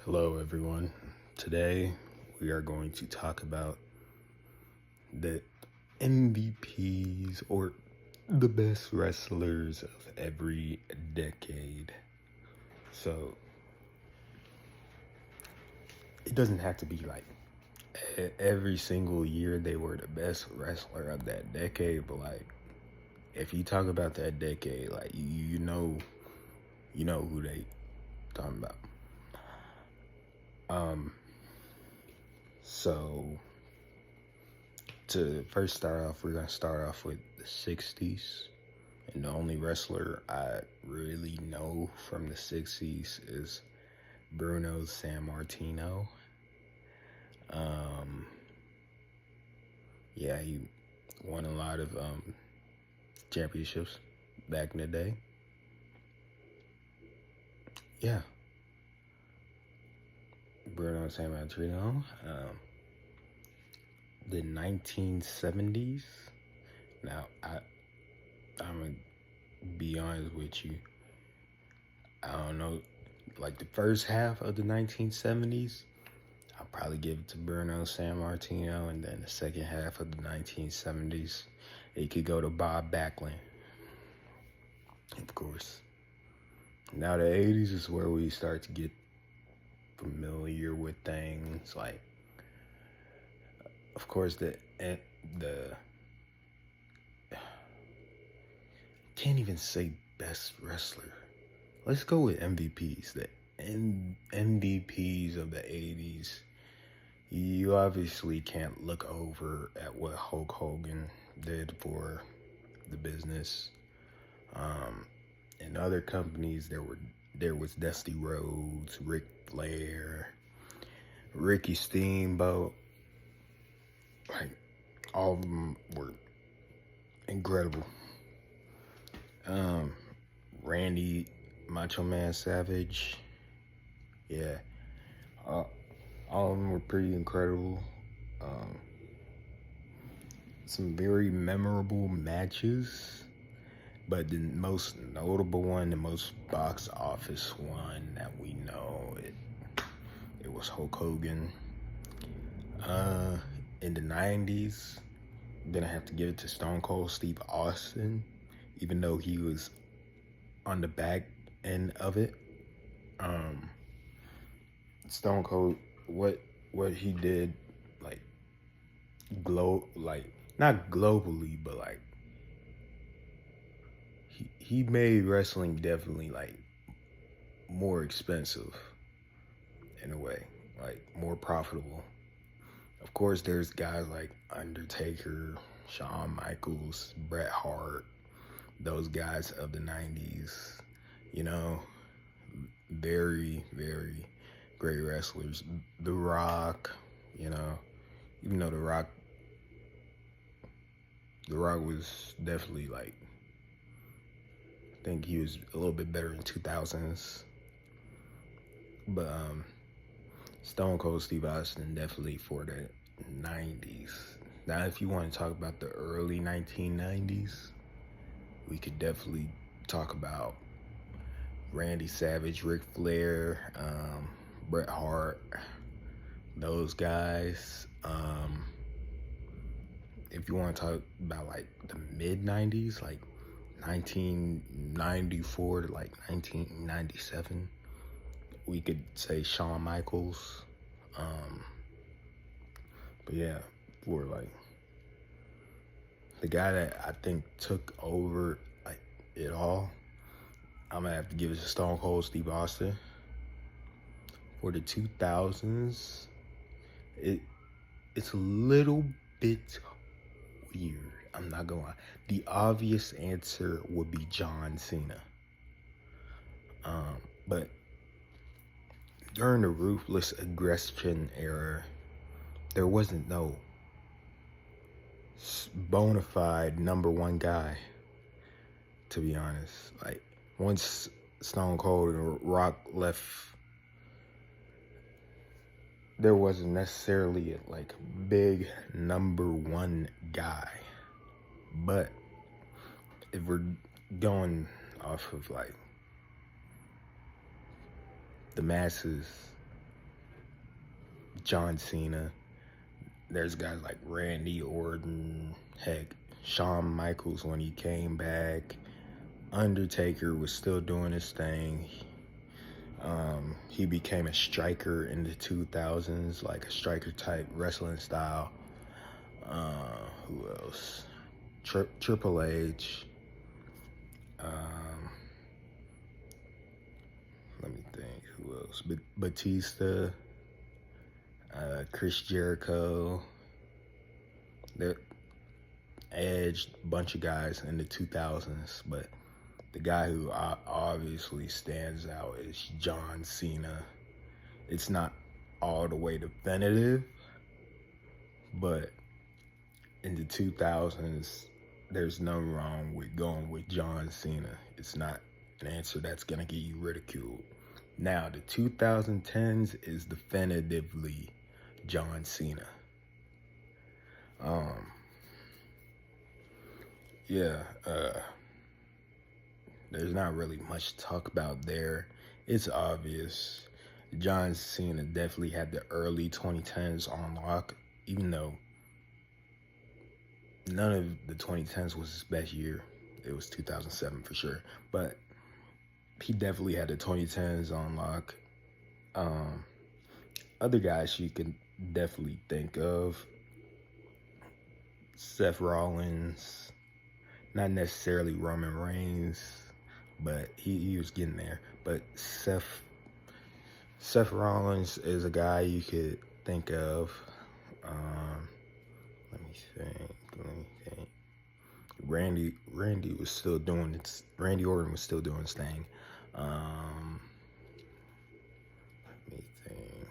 Hello, everyone. Today we are going to talk about the MVPs or the best wrestlers of every decade. So it doesn't have to be like every single year they were the best wrestler of that decade, but like if you talk about that decade, like you know who they talking about. Um, so to first start off, we're gonna start off with the '60s. And the only wrestler I really know from the '60s is Bruno Sammartino. Um, yeah, he won a lot of championships back in the day. Yeah, Bruno Sammartino. The 1970s. Now, I'm gonna be honest with you. I don't know, like the first half of the 1970s. I'll probably give it to Bruno Sammartino, and then the second half of the 1970s, it could go to Bob Backlund, of course. Now the 80s is where we start to get familiar with things like, of course, the can't even say best wrestler. Let's go with MVPs. The MVPs of the 80s. You obviously can't look over at what Hulk Hogan did for the business. In other companies, there was Dusty Rhodes, Ric Flair, Ricky Steamboat. Like all of them were incredible. Randy Macho Man Savage, yeah, uh, all of them were pretty incredible. Um, some very memorable matches. But the most notable one, the most box office one that we know, it was Hulk Hogan. Uh, in the '90s, then I have to give it to Stone Cold Steve Austin, even though he was on the back end of it. Um, Stone Cold, what he did, like like not globally, but like he made wrestling definitely like more expensive in a way, like more profitable. Of course, there's guys like Undertaker, Shawn Michaels, Bret Hart, those guys of the '90s, you know, very, very great wrestlers. The Rock, you know, even though The Rock was definitely like, I think he was a little bit better in 2000s, but Stone Cold Steve Austin definitely for the '90s. Now, if you want to talk about the early 1990s, we could definitely talk about Randy Savage, Ric Flair, Bret Hart, those guys. If you want to talk about like the mid '90s, like 1994 to like 1997, we could say Shawn Michaels. Um, but yeah, for like the guy that I think took over like it all, I'm gonna have to give it to Stone Cold Steve Austin. For the 2000s, it it's a little bit weird. I'm not gonna lie. The obvious answer would be John Cena. But during the ruthless aggression era, there wasn't no bona fide number one guy. To be honest, like once Stone Cold and Rock left, there wasn't necessarily like a big number one guy. But if we're going off of like the masses, John Cena. There's guys like Randy Orton, heck, Shawn Michaels when he came back. Undertaker was still doing his thing. He became a striker in the 2000s, like a striker type wrestling style. Who else? Triple H. Let me think. Who else? Batista. Chris Jericho. The Edge. Bunch of guys in the 2000s, but the guy who obviously stands out is John Cena. It's not all the way definitive, but in the 2000s, there's nothing wrong with going with John Cena. It's not an answer that's going to get you ridiculed. Now, the 2010s is definitively John Cena. There's not really much to talk about there. It's obvious. John Cena definitely had the early 2010s on lock, even though none of the 2010s was his best year. It was 2007 for sure. But he definitely had the 2010s on lock. Other guys you can definitely think of. Seth Rollins. Not necessarily Roman Reigns, but he was getting there. But Seth Rollins is a guy you could think of. Let me think. Randy was still doing it. Randy Orton was still doing his thing. Let me think.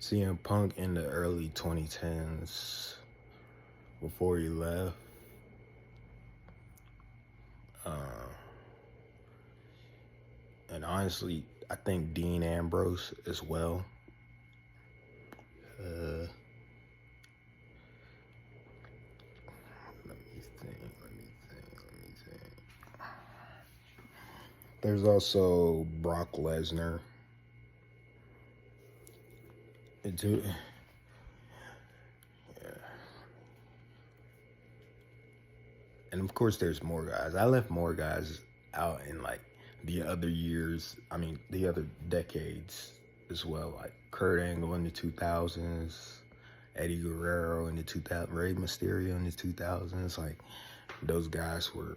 CM Punk in the early 2010s before he left. And honestly, I think Dean Ambrose as well. Let me think. There's also Brock Lesnar. Yeah. And of course, there's more guys. I left more guys out in like the other years. I mean, the other decades as well. Like Kurt Angle in the 2000s, Eddie Guerrero in the 2000s, Rey Mysterio in the 2000s. Like those guys were.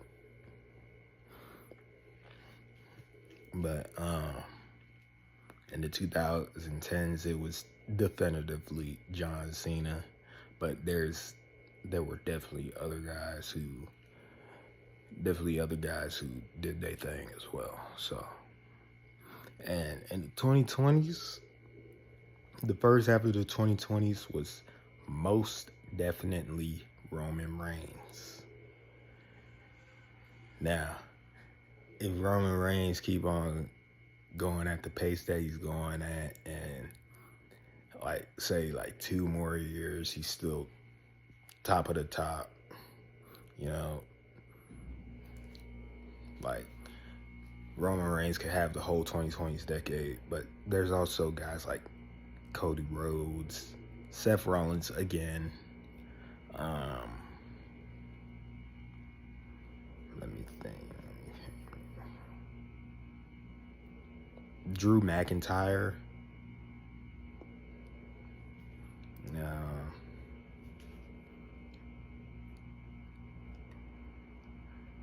But in the 2010s, it was definitively John Cena. But there were definitely other guys who did their thing as well. So, and in the 2020s, the first half of the 2020s was most definitely Roman Reigns. Now, if Roman Reigns keep on going at the pace that he's going at, and like say like 2 more years, he's still top of the top, you know, like Roman Reigns could have the whole 2020s decade. But there's also guys like Cody Rhodes, Seth Rollins again. Let me think. Drew McIntyre.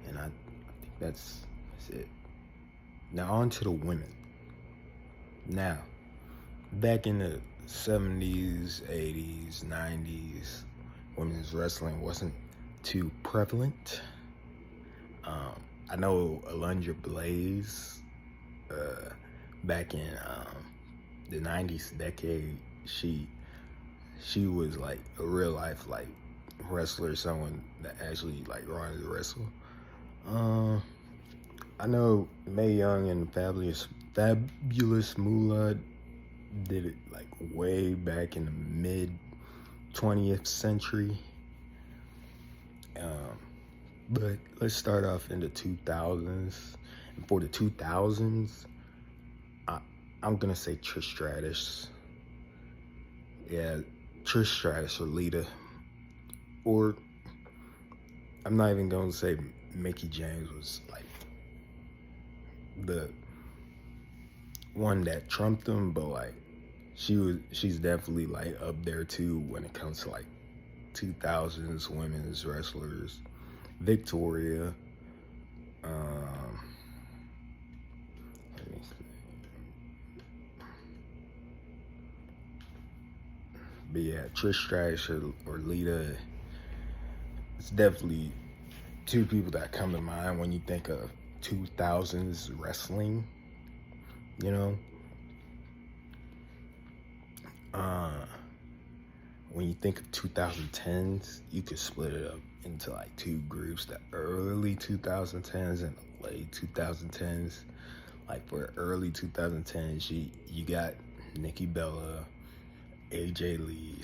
And I think that's it. Now on to the women. Now, back in the 70s, 80s, 90s, women's wrestling wasn't too prevalent. I know Alundra Blaze, back in the 90s decade, she was like a real life like wrestler, someone that actually like wanted to wrestle. I know Mae Young and Fabulous Moolah did it like way back in the mid 20th century. But let's start off in the 2000s. And for the 2000s, I'm gonna say Trish Stratus. Yeah, Trish Stratus or Lita. Or I'm not even gonna say Mickie James was like the one that trumped them, but like she's definitely like up there too when it comes to like 2000s women's wrestlers. Victoria, um, let me see. But yeah, Trish Stratus or Lita, it's definitely two people that come to mind when you think of 2000s wrestling, you know. Uh, when you think of 2010s, you could split it up into like two groups: the early 2010s and the late 2010s. Like for early 2010s, you got Nikki Bella, AJ Lee,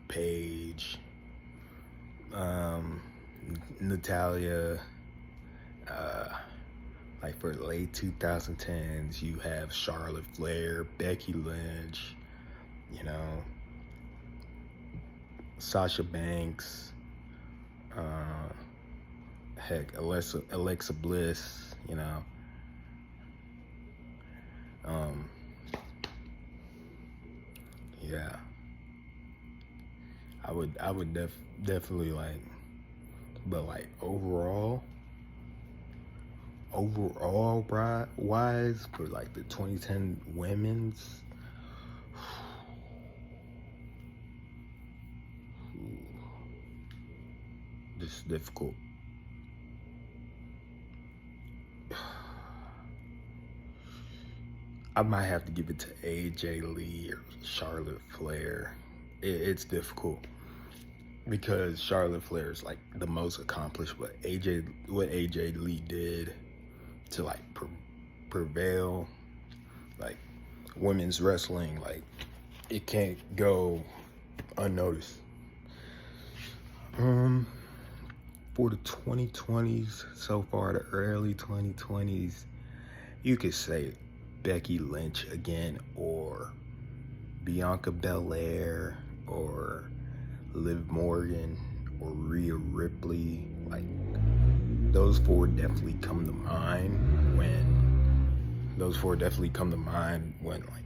Paige, Natalia. Like for the late 2010s, you have Charlotte Flair, Becky Lynch, you know, Sasha Banks, heck, Alexa Bliss, you know. Yeah, I would definitely like, but like overall wise for like the 2010 women's, this is difficult. I might have to give it to AJ Lee or Charlotte Flair. It's difficult because Charlotte Flair is like the most accomplished. What AJ Lee did to like prevail, like women's wrestling, like it can't go unnoticed. For the 2020s so far, the early 2020s, you could say Becky Lynch again, or Bianca Belair, or Liv Morgan, or Rhea Ripley. Like those four definitely come to mind when like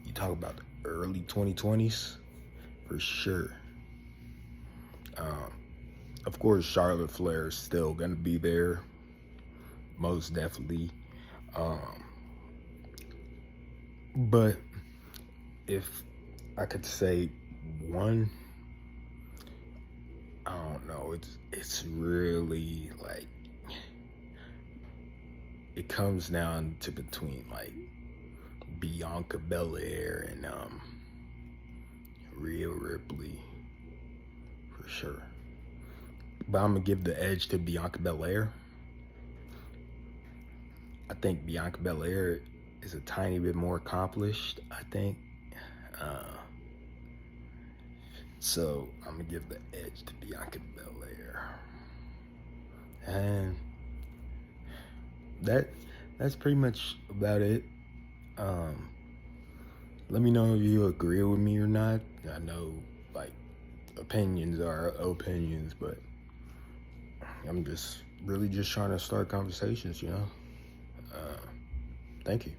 you talk about the early 2020s, for sure. Of course, Charlotte Flair is still gonna be there, most definitely. But if I could say one, I don't know. It's really like it comes down to between like Bianca Belair and Rhea Ripley, for sure. But I'm gonna give the edge to Bianca Belair. I think Bianca Belair is a tiny bit more accomplished, I think. So I'm gonna give the edge to Bianca Belair. And that's pretty much about it. Let me know if you agree with me or not. I know like opinions are opinions, but I'm just really just trying to start conversations, you know. Thank you.